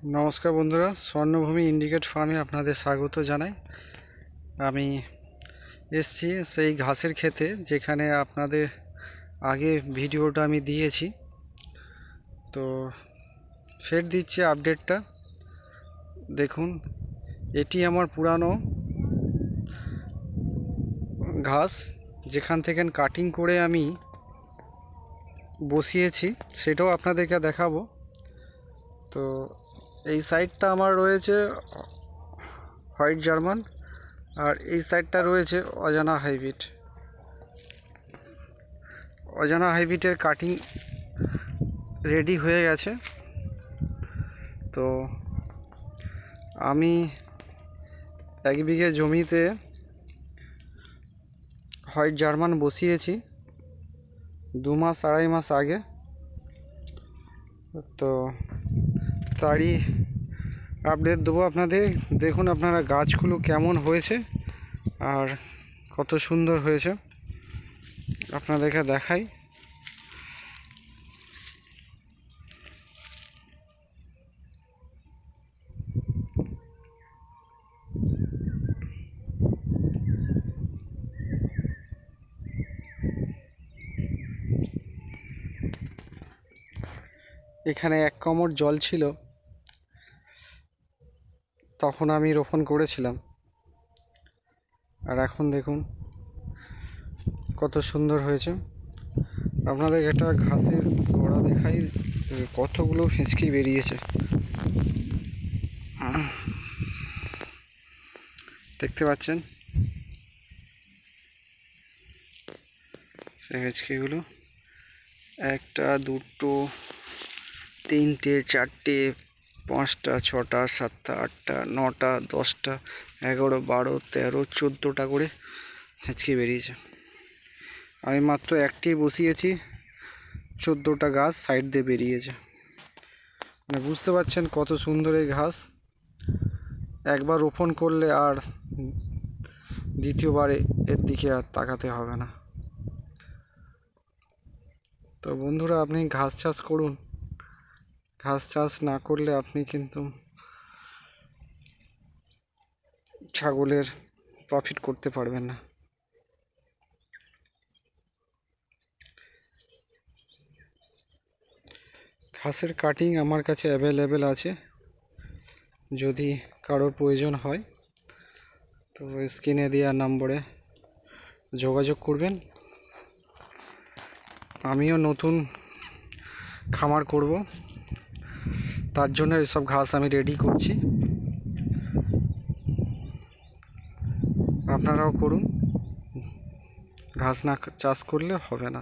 নমস্কার বন্ধুরা, স্বর্ণভূমি ইন্ডিকেট ফার্মে আপনাদের স্বাগত জানাই। আমি এসছি সেই ঘাসের ক্ষেতে যেখানে আপনাদের আগে ভিডিওটা আমি দিয়েছি। তো ফের দিচ্ছি আপডেটটা। দেখুন, এটি আমার পুরানো ঘাস, যেখান থেকে কাটিং করে আমি বসিয়েছি, সেটাও আপনাদেরকে দেখাবো। তো এই সাইডটা আমার রয়েছে হোয়াইট জার্মান, আর এই সাইডটা রয়েছে অজানা হাইব্রিড। অজানা হাইব্রিডের কাটিং রেডি হয়ে গেছে। তো আমি 1 বিঘে জমিতে হোয়াইট জার্মান বসিয়েছি 2 মাস 2.5 মাস আগে। তো তারই আপডেট দেবো আপনাদের। দেখুন আপনারা গাছগুলো কেমন হয়েছে আর কত সুন্দর হয়েছে, আপনাদেরকে দেখাই। এখানে 1 কোমর জল ছিল, তখন আমি রোপণ করেছিলাম। আর এখন দেখুন কত সুন্দর হয়েছে। আপনাদের একটা ঘাসের গোড়া দেখাই, কতগুলো ফিঁচকি বেরিয়েছে দেখতে পাচ্ছেন। সেই ফিঁচকিগুলো 1টা 2টো 3টে 4টে 5টা 6টা 7টা 8টা 9টা 10টা 11 12 13 14টা করে ফিঁচকি বেরিয়েছে। আমি মাত্র একটি বসিয়েছি, 14টা গাছ সাইড দিয়ে বেরিয়েছে। মানে বুঝতে পারছেন কত সুন্দর এই ঘাস। একবার রোপণ করলে আর দ্বিতীয়বারে এর দিকে আর তাকাতে হবে না। তো বন্ধুরা, আপনি ঘাস চাষ করুন। ঘাস চাষ না করলে আপনি কিন্তু ছাগলের প্রফিট করতে পারবেন না। ঘাসের কাটিং আমার কাছে অ্যাভেলেবেল আছে, যদি কারোর প্রয়োজন হয় তো স্ক্রিনে দেওয়া নম্বরে যোগাযোগ করবেন। আমিও নতুন খামার করব, তার জন্য এসব ঘাস আমি রেডি করছি। আপনারাও করুন, ঘাস না চাষ করলে হবে না।